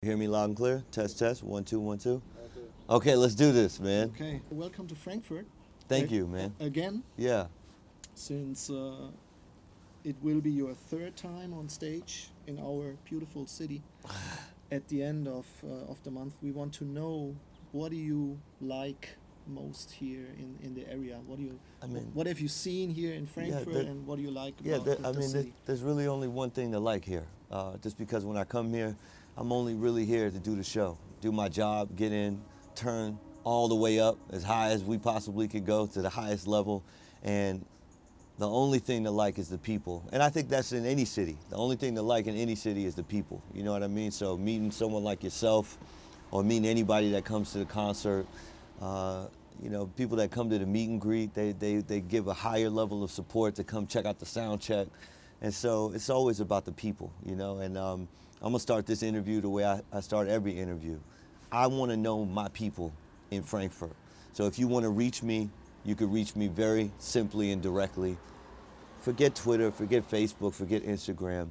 Hear me loud and clear? Test, test. 1, 2, 1, 2. Okay, let's do this, man. Okay, welcome to Frankfurt. Thank you, man. Again, Yeah. since it will be your third time on stage in our beautiful city. At the end of the month, we want to know, what do you like most here in the area? What have you seen here in Frankfurt, and what do you like about the city? There's really only one thing to like here. Just because when I come here, I'm only really here to do the show, do my job, get in, turn all the way up as high as we possibly could go, to the highest level. And the only thing to like is the people. And I think that's in any city. The only thing to like in any city is the people. You know what I mean? So meeting someone like yourself, or meeting anybody that comes to the concert, people that come to the meet and greet, they give a higher level of support to come check out the sound check. And so it's always about the people, and I'm gonna start this interview the way I start every interview. I wanna know my people in Frankfurt. So if you wanna reach me, you can reach me very simply and directly. Forget Twitter, forget Facebook, forget Instagram.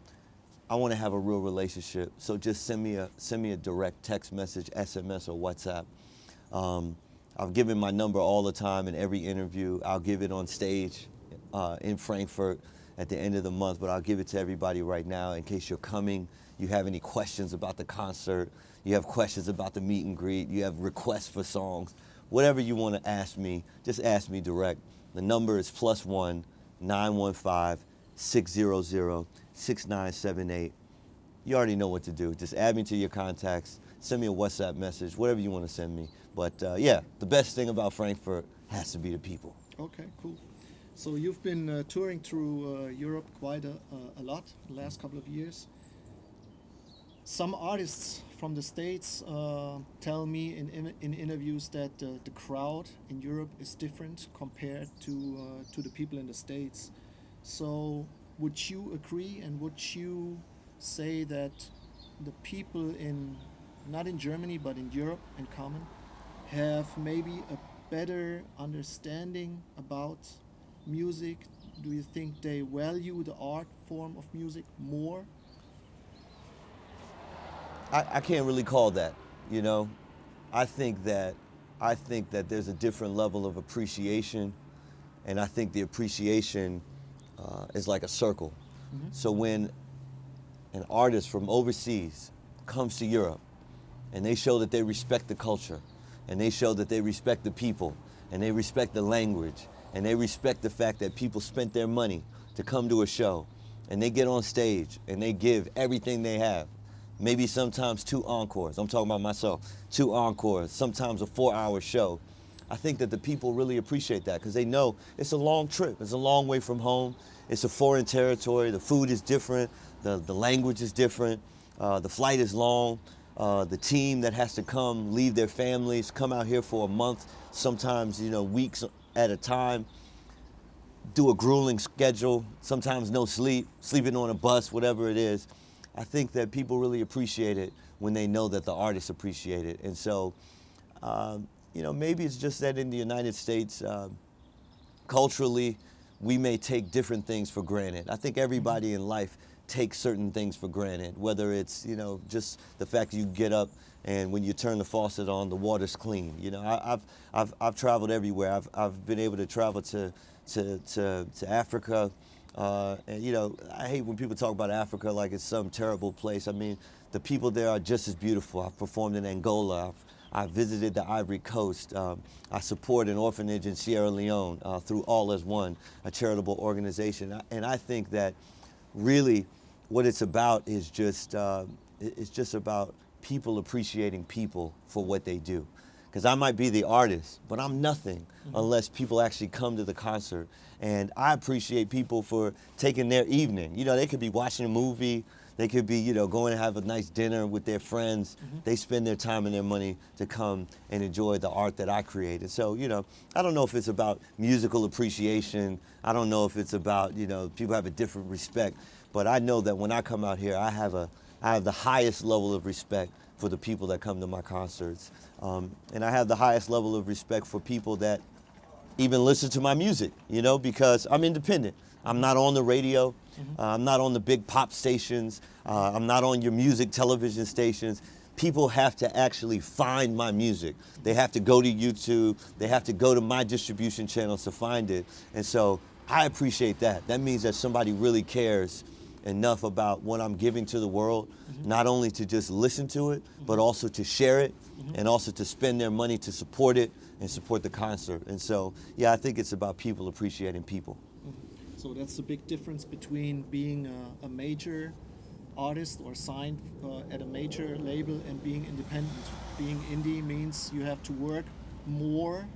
I wanna have a real relationship. So just send me a direct text message, SMS or WhatsApp. I've given my number all the time in every interview. I'll give it on stage in Frankfurt at the end of the month, but I'll give it to everybody right now in case you're coming, you have any questions about the concert, you have questions about the meet and greet, you have requests for songs, whatever you want to ask me, just ask me direct. The number is +1 915 600 6978. You already know what to do. Just add me to your contacts, send me a WhatsApp message, whatever you want to send me. But the best thing about Frankfurt has to be the people. Okay, cool. So you've been touring through Europe quite a lot the last couple of years. Some artists from the States tell me in interviews that the crowd in Europe is different compared to the people in the States. So would you agree, and would you say that the people not in Germany but in Europe in common, have maybe a better understanding about music? Do you think they value the art form of music more? I can't really call that, I think that there's a different level of appreciation, and I think the appreciation is like a circle. Mm-hmm. So when an artist from overseas comes to Europe and they show that they respect the culture, and they show that they respect the people, and they respect the language, and they respect the fact that people spent their money to come to a show, and they get on stage and they give everything they have, maybe sometimes 2 encores. I'm talking about myself, 2 encores, sometimes a 4-hour show. I think that the people really appreciate that, because they know it's a long trip. It's a long way from home. It's a foreign territory. The food is different. The language is different. The flight is long. The team that has to come, leave their families, come out here for a month, sometimes, weeks at a time, do a grueling schedule, sometimes no sleep, sleeping on a bus, whatever it is. I think that people really appreciate it when they know that the artists appreciate it. And so, maybe it's just that in the United States, culturally, we may take different things for granted. I think everybody in life takes certain things for granted, whether it's, just the fact that you get up and when you turn the faucet on, the water's clean. I've traveled everywhere. I've been able to travel to Africa. And, I hate when people talk about Africa like it's some terrible place. I mean, the people there are just as beautiful. I've performed in Angola. I've visited the Ivory Coast. I support an orphanage in Sierra Leone through All as One, a charitable organization. And I think that really what it's about is just about people appreciating people for what they do. Because I might be the artist, but I'm nothing unless people actually come to the concert. And I appreciate people for taking their evening. They could be watching a movie, they could be, going to have a nice dinner with their friends. They spend their time and their money to come and enjoy the art that I created. So, I don't know if it's about musical appreciation. I don't know if it's about, people have a different respect. But I know that when I come out here, I have the highest level of respect for the people that come to my concerts. And I have the highest level of respect for people that even listen to my music, because I'm independent. I'm not on the radio. I'm not on the big pop stations. I'm not on your music television stations. people have to actually find my music. They have to go to YouTube, they have to go to my distribution channels to find it. And so I appreciate that. That means that somebody really cares enough about what I'm giving to the world, not only to just listen to it, but also to share it, and also to spend their money to support it and support the concert. And so, yeah, I think it's about people appreciating people. So that's the big difference between being a major artist or signed at a major label and being independent. Being indie means you have to work more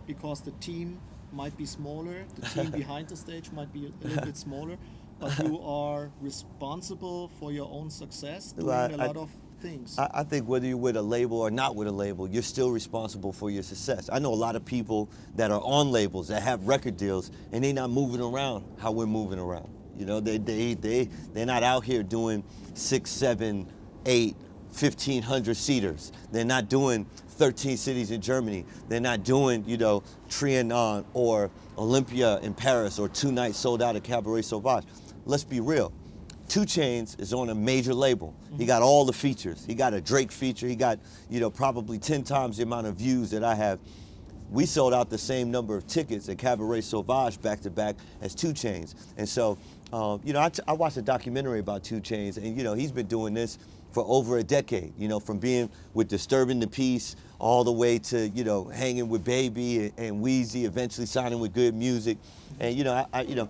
because the team might be smaller, the team behind the stage might be a little bit smaller, but you are responsible for your own success doing a lot of things. I think whether you're with a label or not with a label, you're still responsible for your success. I know a lot of people that are on labels that have record deals and they're not moving around how we're moving around. You know, they're not out here doing 6, 7, 8, 1,500 seaters. They're not doing 13 cities in Germany. They're not doing, you know, Trianon or Olympia in Paris or 2 nights sold out at Cabaret Sauvage. Let's be real. 2 Chainz is on a major label. He got all the features. He got a Drake feature. He got, you know, probably 10 times the amount of views that I have. We sold out the same number of tickets at Cabaret Sauvage back-to-back as 2 Chainz. And so, you know, I watched a documentary about 2 Chainz, and, you know, he's been doing this for over a decade, you know, from being with Disturbing the Peace all the way to, you know, hanging with Baby and Weezy, eventually signing with Good Music. And, you know, you know,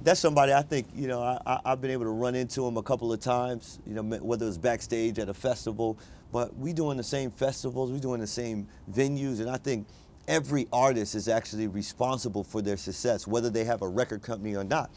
that's somebody I think, you know, I've been able to run into him a couple of times, you know, whether it was backstage at a festival, but we doing the same festivals, we doing the same venues, and I think every artist is actually responsible for their success, whether they have a record company or not.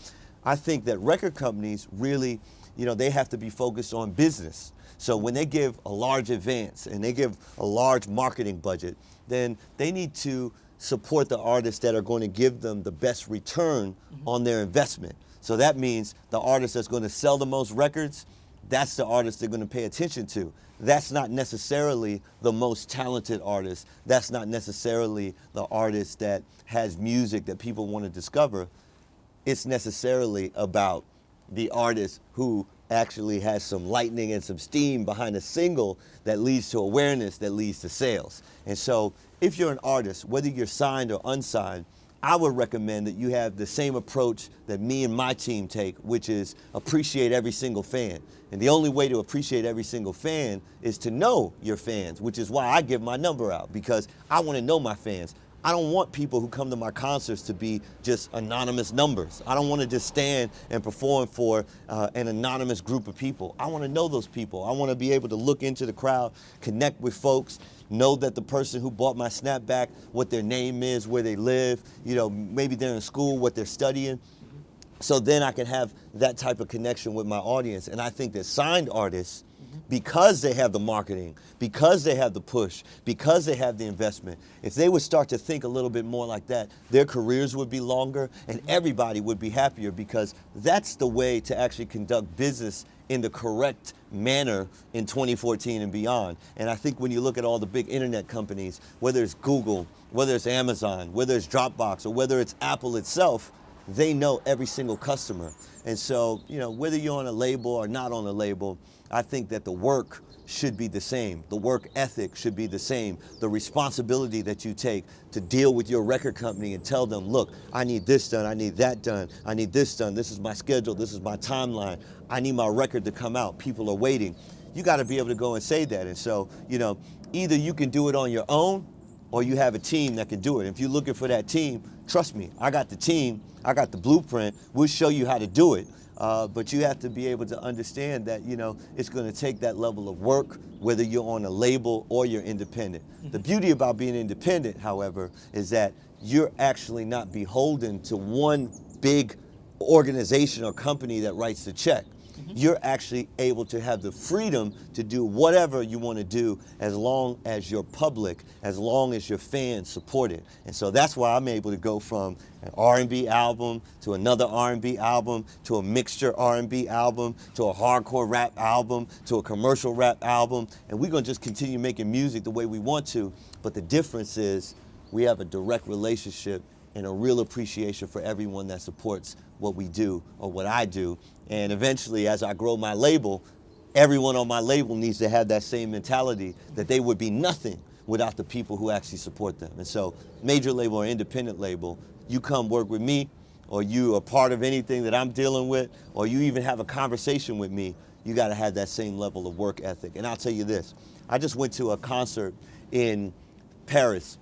I think that record companies really, you know, they have to be focused on business. So when they give a large advance and they give a large marketing budget, then they need to support the artists that are going to give them the best return on their investment. So that means the artist that's going to sell the most records, that's the artist they're going to pay attention to. That's not necessarily the most talented artist. That's not necessarily the artist that has music that people want to discover. It's necessarily about the artist who actually has some lightning and some steam behind a single that leads to awareness, that leads to sales. And so if you're an artist, whether you're signed or unsigned, I would recommend that you have the same approach that me and my team take, which is appreciate every single fan. And the only way to appreciate every single fan is to know your fans, which is why I give my number out, because I want to know my fans. I don't want people who come to my concerts to be just anonymous numbers. I don't want to just stand and perform for an anonymous group of people. I want to know those people. I want to be able to look into the crowd, connect with folks, know that the person who bought my snapback, what their name is, where they live, you know, maybe they're in school, what they're studying. So then I can have that type of connection with my audience. And I think that signed artists, because they have the marketing, because they have the push, because they have the investment, if they would start to think a little bit more like that, their careers would be longer and everybody would be happier, because that's the way to actually conduct business in the correct manner in 2014 and beyond. And I think when you look at all the big internet companies, whether it's Google, whether it's Amazon, whether it's Dropbox, or whether it's Apple itself, they know every single customer. And so, you know, whether you're on a label or not on a label, I think that the work should be the same. The work ethic should be the same. The responsibility that you take to deal with your record company and tell them, look, I need this done, I need that done, I need this done, this is my schedule, this is my timeline, I need my record to come out, people are waiting. You got to be able to go and say that. And so, you know, either you can do it on your own or you have a team that can do it. If you're looking for that team, trust me, I got the team, I got the blueprint, we'll show you how to do it. But you have to be able to understand that, you know, it's going to take that level of work, whether you're on a label or you're independent. The beauty about being independent, however, is that you're actually not beholden to one big organization or company that writes the check. You're actually able to have the freedom to do whatever you want to do as long as your public, as long as your fans support it. And so that's why I'm able to go from an R&B album to another R&B album to a mixture R&B album to a hardcore rap album to a commercial rap album. And we're going to just continue making music the way we want to. But the difference is we have a direct relationship and a real appreciation for everyone that supports what we do or what I do. And eventually, as I grow my label, everyone on my label needs to have that same mentality that they would be nothing without the people who actually support them. And so major label or independent label, you come work with me, or you are part of anything that I'm dealing with, or you even have a conversation with me, you got to have that same level of work ethic. And I'll tell you this, I just went to a concert in Paris.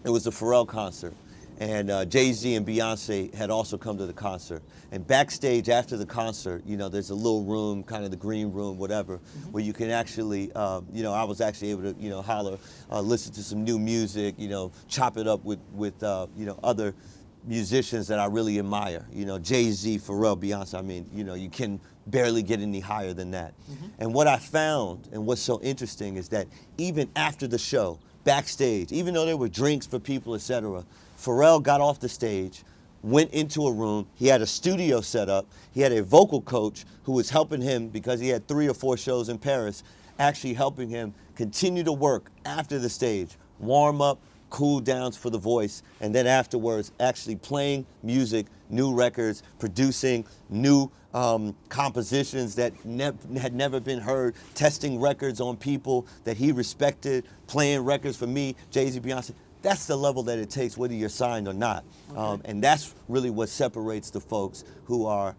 It was a Pharrell concert, and Jay-Z and Beyonce had also come to the concert. And backstage after the concert, you know, there's a little room, kind of the green room, whatever, where you can actually, you know, I was actually able to, you know, holler, listen to some new music, you know, chop it up with you know, other musicians that I really admire. You know, Jay-Z, Pharrell, Beyonce, I mean, you know, you can barely get any higher than that. And what I found, and what's so interesting, is that even after the show, backstage, even though there were drinks for people, etc., Pharrell got off the stage, went into a room, he had a studio set up, he had a vocal coach who was helping him because he had 3 or 4 shows in Paris, actually helping him continue to work after the stage, warm up, cool downs for the voice, and then afterwards actually playing music, new records, producing new compositions that had never been heard, testing records on people that he respected, playing records for me, Jay-Z, Beyonce. That's the level that it takes, whether you're signed or not. Okay. And that's really what separates the folks who are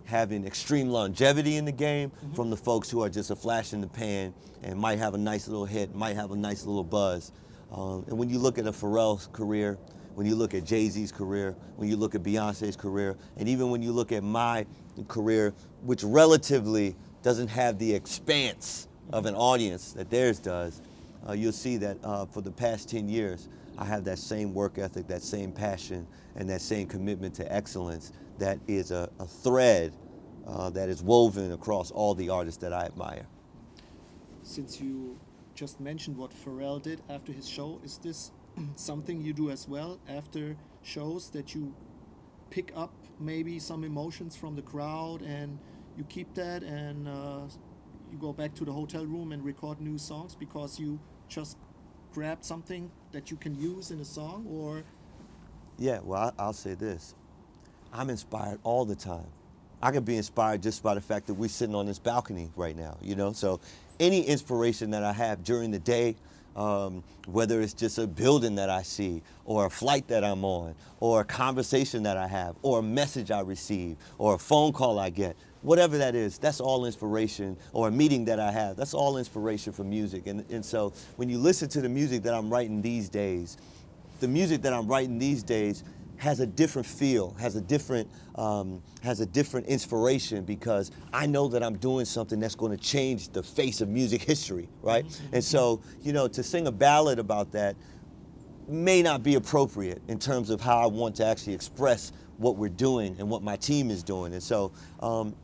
having extreme longevity in the game from the folks who are just a flash in the pan and might have a nice little hit, might have a nice little buzz. And when you look at a Pharrell's career, when you look at Jay-Z's career, when you look at Beyonce's career, and even when you look at my career, which relatively doesn't have the expanse of an audience that theirs does, you'll see that for the past 10 years, I have that same work ethic, that same passion, and that same commitment to excellence that is a thread that is woven across all the artists that I admire. Since you just mentioned what Pharrell did after his show, is this something you do as well after shows, that you pick up maybe some emotions from the crowd and you keep that and you go back to the hotel room and record new songs because you just grabbed something that you can use in a song? Or Yeah, well, I'll say this. I'm inspired all the time. I can be inspired just by the fact that we're sitting on this balcony right now, you know? So any inspiration that I have during the day, whether it's just a building that I see, or a flight that I'm on, or a conversation that I have, or a message I receive, or a phone call I get, whatever that is, that's all inspiration, or a meeting that I have, that's all inspiration from music. And so when you listen to the music that I'm writing these days, the music that I'm writing these days has a different feel, has a different inspiration, because I know that I'm doing something that's going to change the face of music history, right? And so, you know, to sing a ballad about that may not be appropriate in terms of how I want to actually express what we're doing and what my team is doing. And so,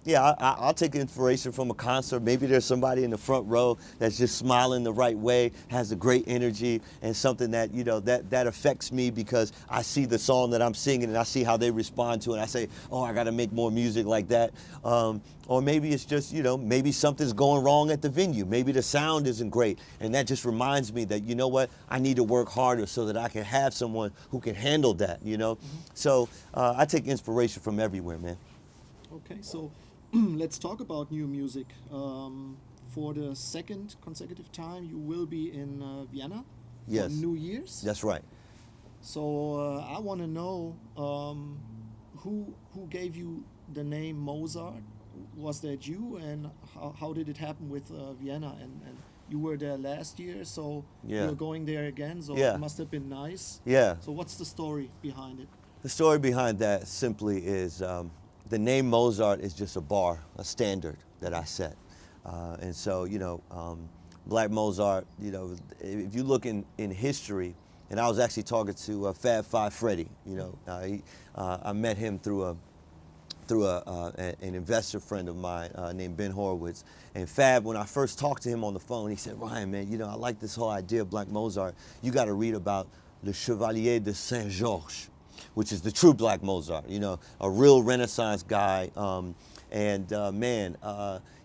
yeah, I'll take inspiration from a concert. Maybe there's somebody in the front row that's just smiling the right way, has a great energy, and something that, you know, that affects me because I see the song that I'm singing and I see how they respond to it. And I say, oh, I got to make more music like that. Or maybe it's just, you know, maybe something's going wrong at the venue. Maybe the sound isn't great. And that just reminds me that, you know what, I need to work harder so that I can have someone who can handle that, you know? So I take inspiration from everywhere, man. Okay, so let's talk about new music. For the second consecutive time, you will be in Vienna Yes. for New Year's. That's right. So I want to know who gave you the name Mozart. Was that you, and how did it happen with Vienna? And you were there last year, so Yeah. you're going there again, so Yeah. it must have been nice. Yeah. So what's the story behind it? The story behind that simply is the name Mozart is just a bar, a standard that I set. And so, you know, Black Mozart, you know, if you look in history, and I was actually talking to Fab Five Freddy, you know, I met him through an investor friend of mine named Ben Horowitz. And Fab, when I first talked to him on the phone, he said, Ryan, man, you know, I like this whole idea of Black Mozart. You got to read about Le Chevalier de Saint-Georges, which is the true Black Mozart, you know, a real Renaissance guy. Man,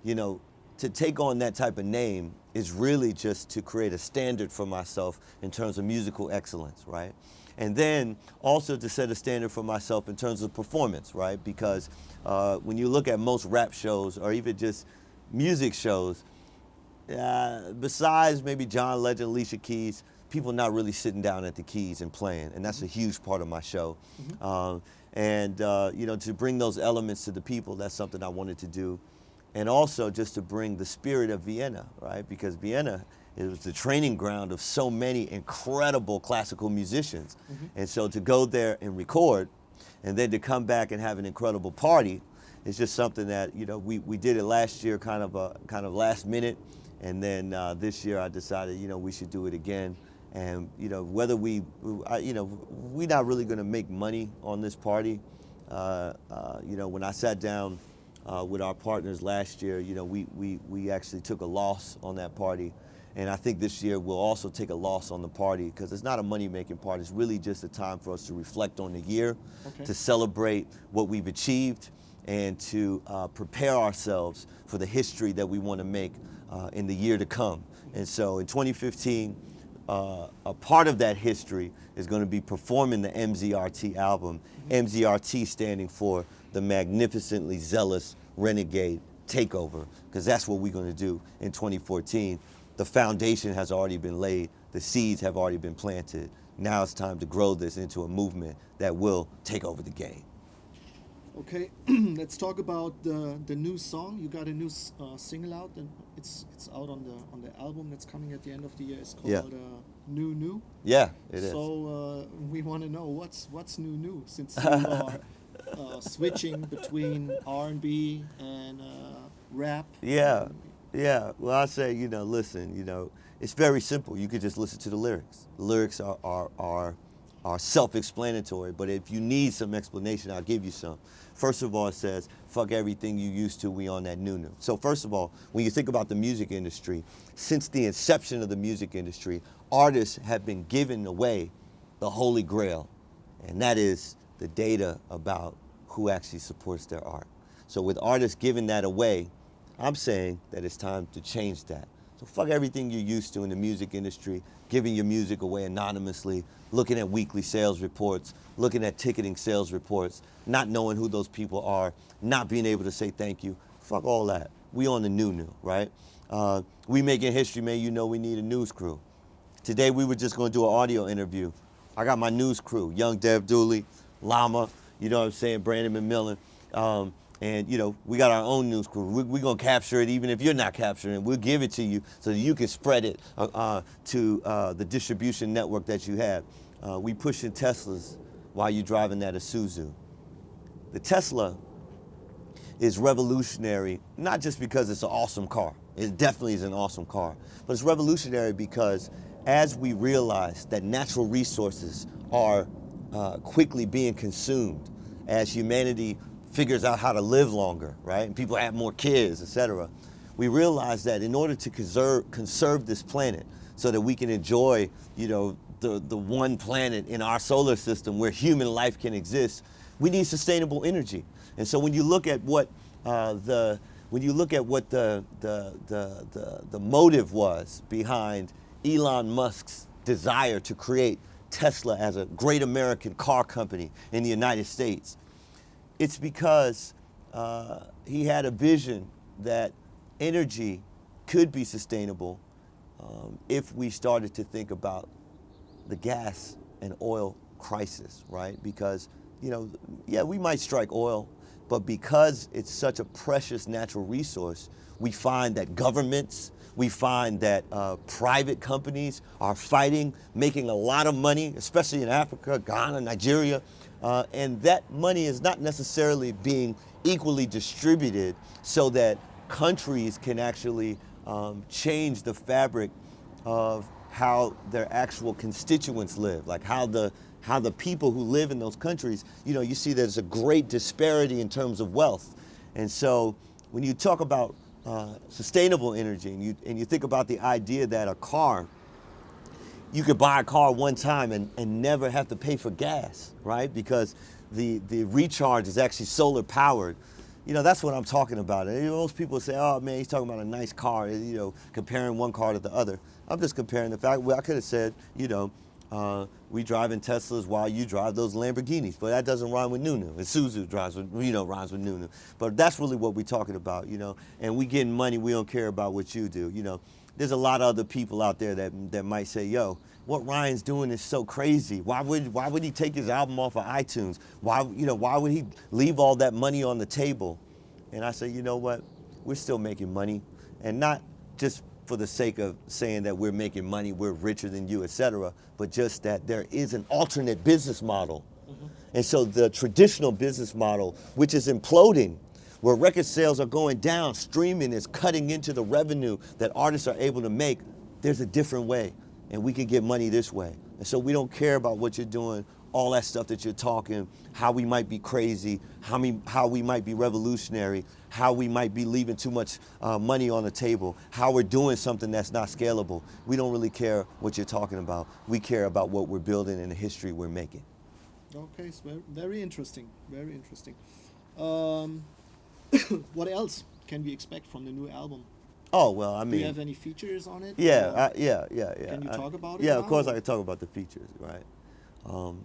you know, to take on that type of name is really just to create a standard for myself in terms of musical excellence, right? And then also to set a standard for myself in terms of performance, right? Because when you look at most rap shows, or even just music shows, besides maybe John Legend, Alicia Keys, people not really sitting down at the keys and playing, and that's a huge part of my show. You know, to bring those elements to the people, that's something I wanted to do. And also just to bring the spirit of Vienna, right? Because Vienna is the training ground of so many incredible classical musicians. And so to go there and record, and then to come back and have an incredible party, is just something that, you know, we did it last year kind of last minute. And then this year I decided, you know, we should do it again. And, you know, whether we're not really going to make money on this party. You know, when I sat down with our partners last year, you know, we actually took a loss on that party. And I think this year we'll also take a loss on the party, because it's not a money-making party. It's really just a time for us to reflect on the year, to celebrate what we've achieved, and to prepare ourselves for the history that we want to make in the year to come. And so in 2015, a part of that history is going to be performing the MZRT album, MZRT standing for the Magnificently Zealous Renegade Takeover, because that's what we're going to do in 2014. The foundation has already been laid. The seeds have already been planted. Now it's time to grow this into a movement that will take over the game. Okay, let's talk about the new song. You got a new single out, and it's out on the album that's coming at the end of the year. It's called New. Yeah, it is. So we want to know what's new, since you are switching between R&B and rap. Yeah. Well, I say, you know, listen, you know, it's very simple. You could just listen to the lyrics. The lyrics are self-explanatory, but if you need some explanation, I'll give you some. First of all, it says, fuck everything you used to, we on that new. So first of all, when you think about the music industry, since the inception of the music industry, artists have been giving away the holy grail, and that is the data about who actually supports their art. So with artists giving that away, I'm saying that it's time to change that. So fuck everything you're used to in the music industry, giving your music away anonymously, looking at weekly sales reports, looking at ticketing sales reports, not knowing who those people are, not being able to say thank you. Fuck all that. We on the new, right? We making history, man. You know we need a news crew. Today we were just going to do an audio interview. I got my news crew, Young Dev Dooley, Llama, you know what I'm saying, Brandon McMillan. And, you know, we got our own news crew. We're going to capture it even if you're not capturing it. We'll give it to you so that you can spread it to the distribution network that you have. We pushing Teslas while you're driving that Isuzu. The Tesla is revolutionary, not just because it's an awesome car. It definitely is an awesome car. But it's revolutionary because as we realize that natural resources are quickly being consumed, as humanity figures out how to live longer, right? And people have more kids, etc. We realize that in order to conserve this planet so that we can enjoy, you know, the one planet in our solar system where human life can exist, we need sustainable energy. And so when you look at what the motive was behind Elon Musk's desire to create Tesla as a great American car company in the United States, it's because he had a vision that energy could be sustainable if we started to think about the gas and oil crisis, right? Because, you know, yeah, we might strike oil, but because it's such a precious natural resource, we find that governments, we find that private companies are fighting, making a lot of money, especially in Africa, Ghana, Nigeria, and that money is not necessarily being equally distributed so that countries can actually change the fabric of how their actual constituents live, like how the people who live in those countries, you know, you see there's a great disparity in terms of wealth. And so when you talk about sustainable energy and you think about the idea that a car, you could buy a car one time and never have to pay for gas, right? Because the recharge is actually solar powered. You know, that's what I'm talking about. And, you know, most people say, oh man, he's talking about a nice car, you know, comparing one car to the other. I'm just comparing the fact, well, I could have said, you know, We driving Teslas while you drive those Lamborghinis, but that doesn't rhyme with Nunu. And Suzu drives with, rhymes with Nunu. But that's really what we're talking about, And we getting money, we don't care about what you do, There's a lot of other people out there that might say, yo, what Ryan's doing is so crazy. Why would he take his album off of iTunes? Why would he leave all that money on the table? And I say, you know what? We're still making money, and not just for the sake of saying that we're making money, we're richer than you, etc., but just that there is an alternate business model. And so the traditional business model, which is imploding, where record sales are going down, streaming is cutting into the revenue that artists are able to make, there's a different way, and we can get money this way. And so we don't care about what you're doing, all that stuff that you're talking, how we might be crazy, how we might be revolutionary, how we might be leaving too much money on the table, how we're doing something that's not scalable. We don't really care what you're talking about. We care about what we're building and the history we're making. Okay, so very interesting, very interesting. What else can we expect from the new album? Oh, well, I mean... Do you have any features on it? Yeah. Can you talk about it Yeah, now, of course or? I can talk about the features, right?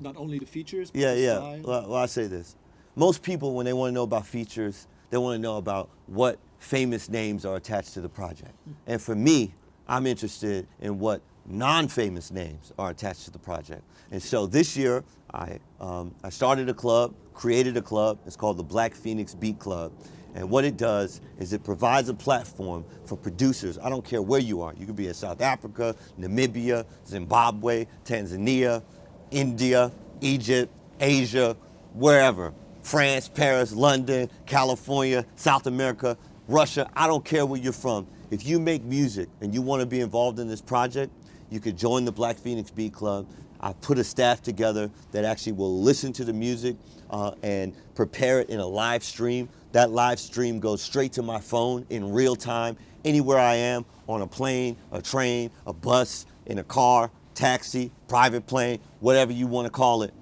Not only the features, but Yeah, the yeah. style. Well, I say this. Most people, when they want to know about features, they want to know about what famous names are attached to the project. And for me, I'm interested in what non-famous names are attached to the project. And so this year, I started a club, created a club. It's called the Black Phoenix Beat Club. And what it does is it provides a platform for producers. I don't care where you are. You could be in South Africa, Namibia, Zimbabwe, Tanzania, India, Egypt, Asia, wherever. France, Paris, London, California, South America, Russia. I don't care where you're from. If you make music and you want to be involved in this project, you could join the Black Phoenix Beat Club. I put a staff together that actually will listen to the music and prepare it in a live stream. That live stream goes straight to my phone in real time, anywhere I am, on a plane, a train, a bus, in a car, taxi, private plane, whatever you want to call it.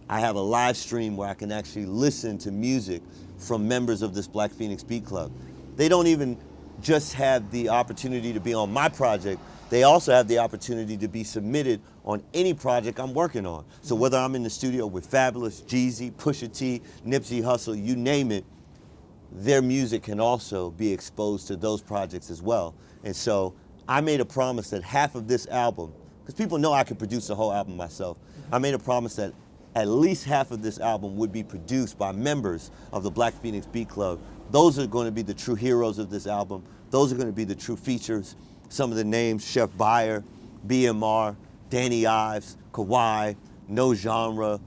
I have a live stream where I can actually listen to music from members of this Black Phoenix Beat Club. They don't even just have the opportunity to be on my project, they also have the opportunity to be submitted on any project I'm working on. So whether I'm in the studio with Fabulous, Jeezy, Pusha T, Nipsey Hussle, you name it, their music can also be exposed to those projects as well. And so I made a promise that half of this album, because people know I can produce a whole album myself, I made a promise that at least half of this album would be produced by members of the Black Phoenix Beat Club. Those are going to be the true heroes of this album. Those are going to be the true features. Some of the names: Chef Bayer, BMR, Danny Ives, Kawhi, No Genre,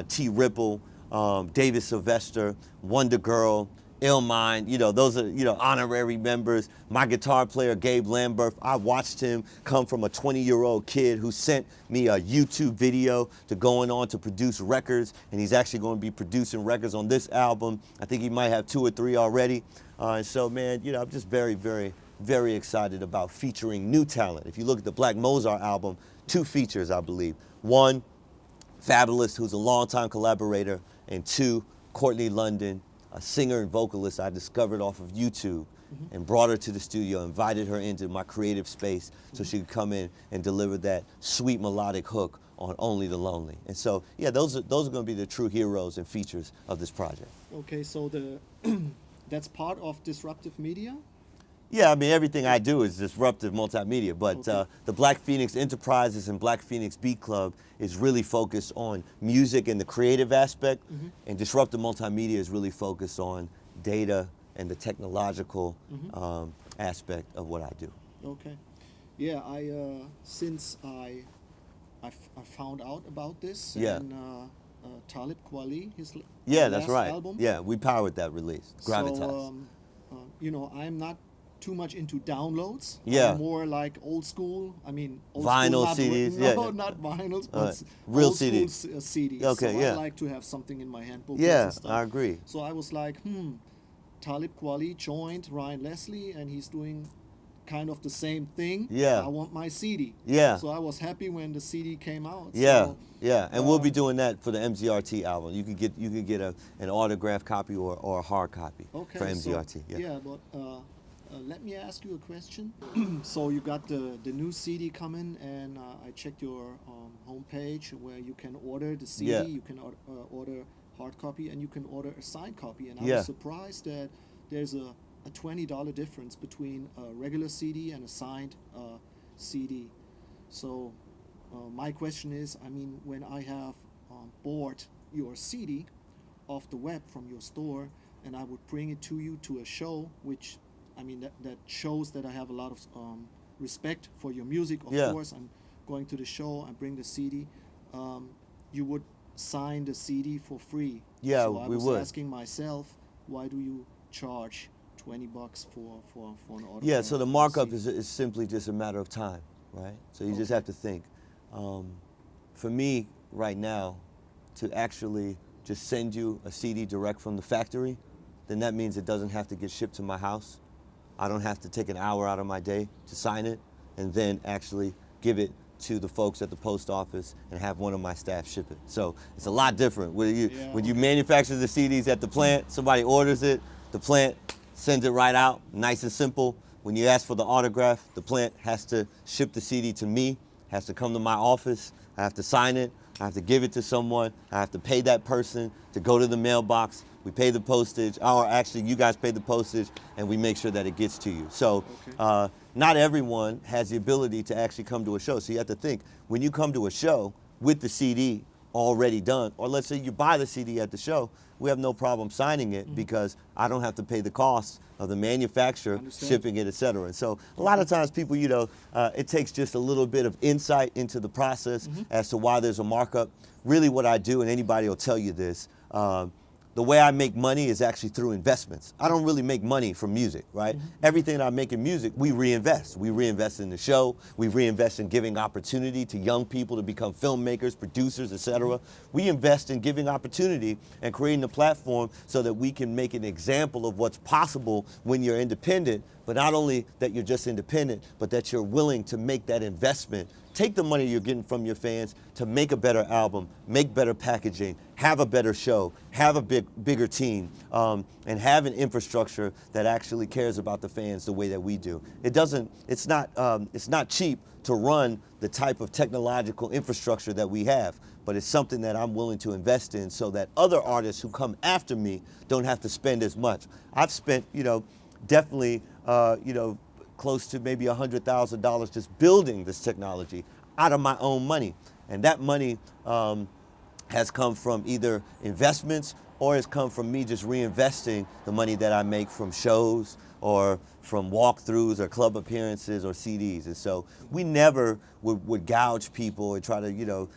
T Ripple, David Sylvester, Wonder Girl, Illmind, those are, honorary members. My guitar player, Gabe Lambert, I watched him come from a 20-year-old kid who sent me a YouTube video to going on to produce records, and he's actually going to be producing records on this album. I think he might have 2 or 3 already. And so, man, I'm just very, very, very excited about featuring new talent. If you look at the Black Mozart album, 2 features, I believe. 1, Fabulous, who's a longtime collaborator, and 2, Courtney London, a singer and vocalist I discovered off of YouTube and brought her to the studio, invited her into my creative space so she could come in and deliver that sweet melodic hook on Only the Lonely. And so, yeah, those are going to be the true heroes and features of this project. Okay, so that's part of disruptive media? Yeah, I mean, everything I do is disruptive multimedia, but Okay. The Black Phoenix Enterprises and Black Phoenix Beat Club is really focused on music and the creative aspect, and disruptive multimedia is really focused on data and the technological aspect of what I do. Okay. Yeah, since I found out about this, Yeah. and Talib Kweli, his Yeah, that's last right. album. Yeah, we powered that release, Gravitas. So, I'm not too much into downloads. Yeah. I'm more like old school. I mean, old Vinyl school, not CDs, No, yeah. not vinyls, but Real old CDs. school CDs. Okay, so yeah. I like to have something in my hand, booklets Yeah, and stuff. I agree. So I was like, Talib Kweli joined Ryan Leslie, and he's doing kind of the same thing. Yeah. I want my CD. Yeah. So I was happy when the CD came out. Yeah, So, yeah, and we'll be doing that for the MZRT album. You could get an autographed copy or a hard copy okay, for so- MZRT. Yeah. but Let me ask you a question. So you got the new CD coming, and I checked your homepage where you can order the CD, Yeah. you can order hard copy, and you can order a signed copy. And I Yeah. was surprised that there's a $20 difference between a regular CD and a signed CD. So my question is, I mean, when I have bought your CD off the web from your store, and I would bring it to you to a show, which, I mean, that shows that I have a lot of respect for your music. Of Yeah. course, I'm going to the show, I bring the CD. You would sign the CD for free. Yeah, so I we was would. asking myself, why do you charge $20 for an autograph? Yeah, so the markup CD? is simply just a matter of time, right? So you just have to think. For me, right now, to actually just send you a CD direct from the factory, then that means it doesn't have to get shipped to my house. I don't have to take an hour out of my day to sign it and then actually give it to the folks at the post office and have one of my staff ship it. So it's a lot different. When you manufacture the CDs at the plant, somebody orders it, the plant sends it right out, nice and simple. When you ask for the autograph, the plant has to ship the CD to me, has to come to my office, I have to sign it, I have to give it to someone, I have to pay that person to go to the mailbox, we pay the postage, or actually you guys pay the postage, and we make sure that it gets to you. So not everyone has the ability to actually come to a show. So you have to think, when you come to a show with the CD already done, or let's say you buy the CD at the show, we have no problem signing it because I don't have to pay the cost of the manufacturer, shipping it, et cetera. And so a lot of times people, it takes just a little bit of insight into the process as to why there's a markup. Really what I do, and anybody will tell you this, the way I make money is actually through investments. I don't really make money from music, right? Everything that I make in music, we reinvest. We reinvest in the show. We reinvest in giving opportunity to young people to become filmmakers, producers, etc. We invest in giving opportunity and creating a platform so that we can make an example of what's possible when you're independent, but not only that you're just independent, but that you're willing to make that investment. Take the money you're getting from your fans to make a better album, make better packaging, have a better show, have a bigger team, and have an infrastructure that actually cares about the fans the way that we do. It's not cheap to run the type of technological infrastructure that we have, but it's something that I'm willing to invest in so that other artists who come after me don't have to spend as much. I've spent, definitely, close to maybe $100,000 just building this technology out of my own money. And that money has come from either investments or has come from me just reinvesting the money that I make from shows or from walkthroughs or club appearances or CDs. And so we never would gouge people and try to,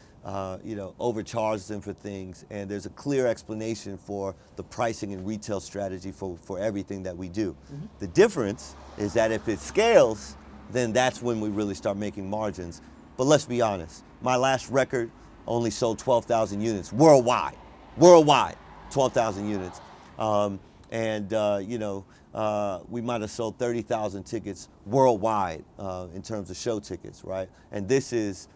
overcharge them for things. And there's a clear explanation for the pricing and retail strategy for everything that we do. The difference is that if it scales, then that's when we really start making margins. But let's be honest, my last record only sold 12,000 units worldwide, 12,000 units. We might have sold 30,000 tickets worldwide in terms of show tickets, right? And this is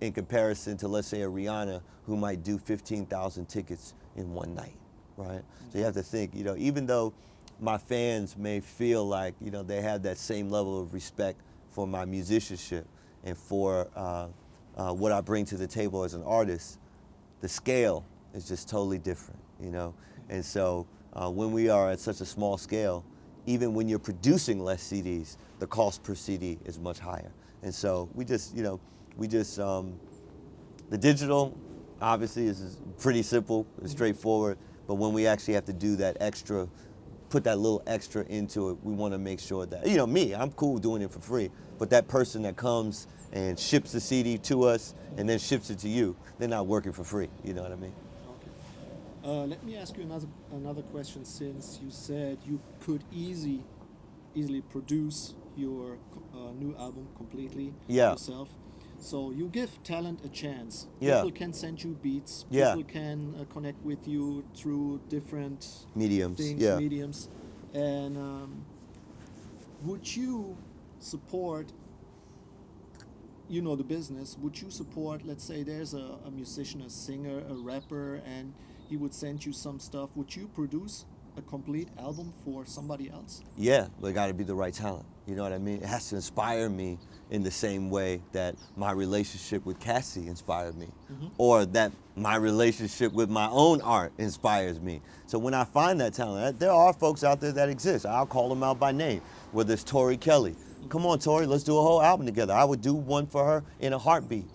in comparison to, let's say, a Rihanna who might do 15,000 tickets in one night, right? So you have to think, even though my fans may feel like, they have that same level of respect for my musicianship and for what I bring to the table as an artist, the scale is just totally different, And so when we are at such a small scale, even when you're producing less CDs, the cost per CD is much higher. And so we just, the digital obviously is pretty simple and straightforward, but when we actually have to do that extra, put that little extra into it, we want to make sure that, me, I'm cool doing it for free, but that person that comes and ships the CD to us and then ships it to you, they're not working for free, you know what I mean? Okay. Let me ask you another question, since you said you could easily produce your new album completely yourself. So you give talent a chance. People can send you beats. People can connect with you through different mediums. Mediums. And would you support, the business, would you support, let's say there's a musician, a singer, a rapper, and he would send you some stuff. Would you produce a complete album for somebody else? Yeah, but it got to be the right talent. You know what I mean? It has to inspire me in the same way that my relationship with Cassie inspired me, or that my relationship with my own art inspires me. So when I find that talent, there are folks out there that exist. I'll call them out by name, whether it's Tori Kelly. Come on, Tori, let's do a whole album together. I would do one for her in a heartbeat,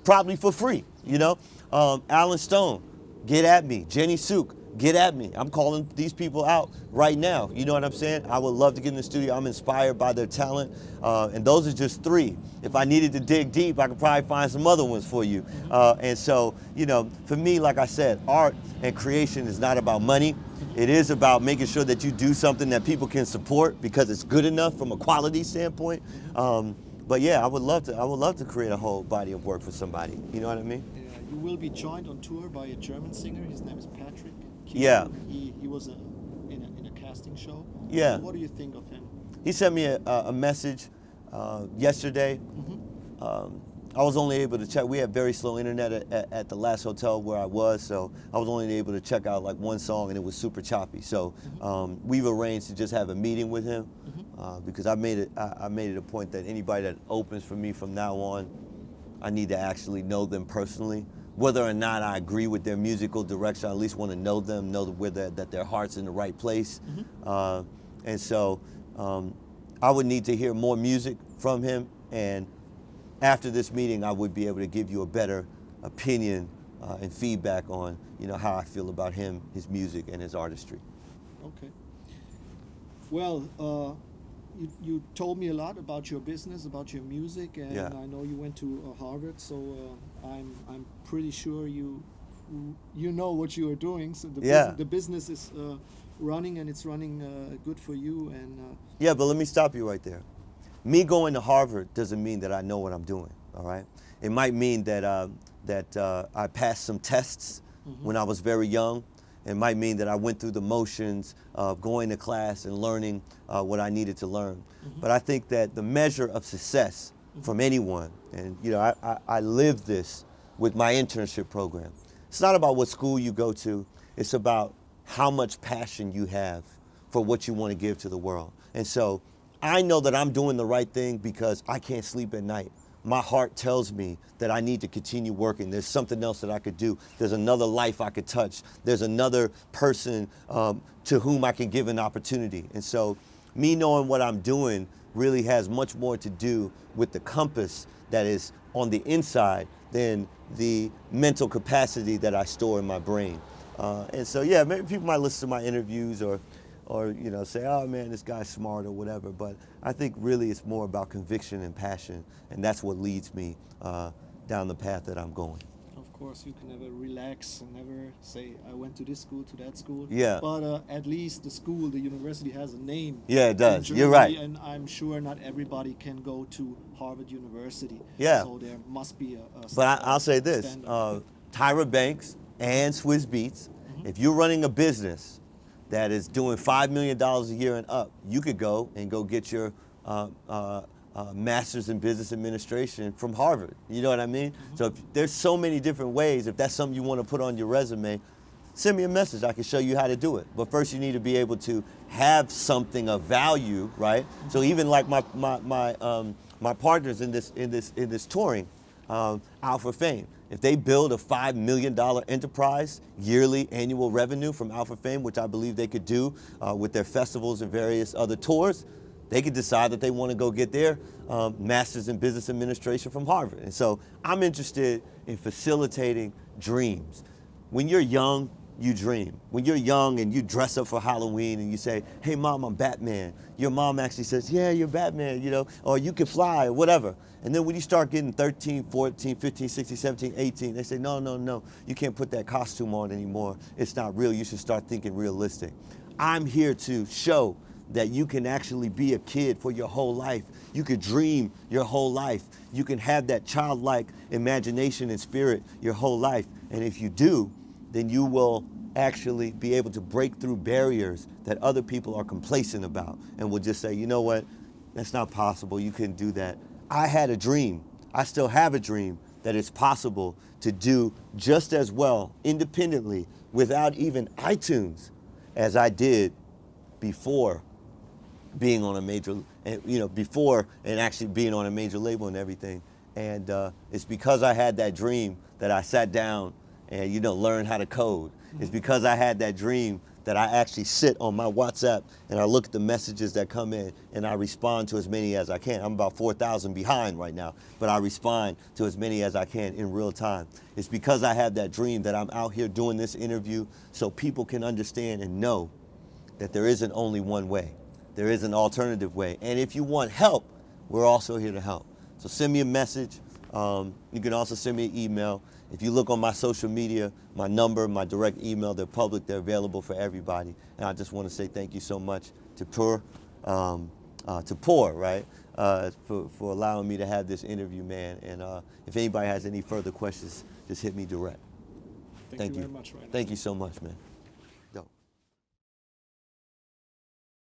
probably for free, you know? Alan Stone, get at me. Jenny Suk, get at me. I'm calling these people out right now. You know what I'm saying? I would love to get in the studio. I'm inspired by their talent. And those are just three. If I needed to dig deep, I could probably find some other ones for you. And so, you know, for me, like I said, art and creation is not about money. It is about making sure that you do something that people can support because it's good enough from a quality standpoint. But yeah, I would love to create a whole body of work for somebody. You know what I mean? You will be joined on tour by a German singer. His name is Patrick. Yeah. He was in a casting show. Yeah. So what do you think of him? He sent me a message yesterday. I was only able to check. We had very slow internet at the last hotel where I was, so I was only able to check out like one song, and it was super choppy. So we've arranged to just have a meeting with him because I made it a point that anybody that opens for me from now on, I need to actually know them personally. Whether or not I agree with their musical direction, I at least want to know them, know that their heart's in the right place. And so I would need to hear more music from him, and after this meeting, I would be able to give you a better opinion and feedback on, you know, how I feel about him, his music, and his artistry. Okay. Well, you told me a lot about your business, about your music, and Yeah. I know you went to Harvard, so I'm pretty sure you know what you are doing. So the business is running, and it's running good for you. And Yeah, but let me stop you right there. Me going to Harvard doesn't mean that I know what I'm doing, all right? It might mean that I passed some tests when I was very young. It might mean that I went through the motions of going to class and learning what I needed to learn. But I think that the measure of success from anyone, and you know, I live this with my internship program. It's not about what school you go to. It's about how much passion you have for what you want to give to the world. And so I know that I'm doing the right thing because I can't sleep at night. My heart tells me that I need to continue working. There's something else that I could do. There's another life I could touch. There's another person to whom I can give an opportunity. And so me knowing what I'm doing really has much more to do with the compass that is on the inside than the mental capacity that I store in my brain. And so, yeah, maybe people might listen to my interviews or you know, say, oh man, this guy's smart or whatever. But I think really it's more about conviction and passion, and that's what leads me down the path that I'm going. of course, you can never relax and never say, I went to this school, to that school. Yeah. But at least the school, the university has a name. Yeah, it does. in You're Germany, right. And I'm sure not everybody can go to Harvard University. Yeah. So there must be a But I'll say this, standard. Tyra Banks and Swizz Beatz, if you're running a business that is doing $5 million a year and up, you could go and get your master's in business administration from Harvard. You know what I mean? So if there's so many different ways. If that's something you want to put on your resume, send me a message. I can show you how to do it. But first you need to be able to have something of value, right? So even like my partners in this touring, Alpha Fame, if they build a $5 million enterprise, yearly annual revenue from Alpha Fame, which I believe they could do with their festivals and various other tours, they could decide that they want to go get their master's in business administration from Harvard. And so I'm interested in facilitating dreams. When you're young, you dream. When you're young and you dress up for Halloween and you say, hey mom, I'm Batman, your mom actually says, yeah, you're Batman, you know, or you can fly or whatever. And then when you start getting 13, 14, 15, 16, 17, 18, they say, no, you can't put that costume on anymore. It's not real. You should start thinking realistic. I'm here to show that you can actually be a kid for your whole life. You could dream your whole life. You can have that childlike imagination and spirit your whole life. And if you do, then you will actually be able to break through barriers that other people are complacent about and will just say, you know what, that's not possible, you couldn't do that. I had a dream, I still have a dream that it's possible to do just as well independently without even iTunes as I did before being on a major, before and actually being on a major label and everything. And it's because I had that dream that I sat down and, learned how to code. It's because I had that dream that I actually sit on my WhatsApp and I look at the messages that come in and I respond to as many as I can. I'm about 4,000 behind right now, but I respond to as many as I can in real time. It's because I have that dream that I'm out here doing this interview so people can understand and know that there isn't only one way. There is an alternative way. And if you want help, we're also here to help. So send me a message. You can also send me an email. If you look on my social media, my number, my direct email, they're public, they're available for everybody. And I just want to say thank you so much to PUR, right, for allowing me to have this interview, man. And if anybody has any further questions, just hit me direct. Thank you very much, Ryan. Thank you so much, man.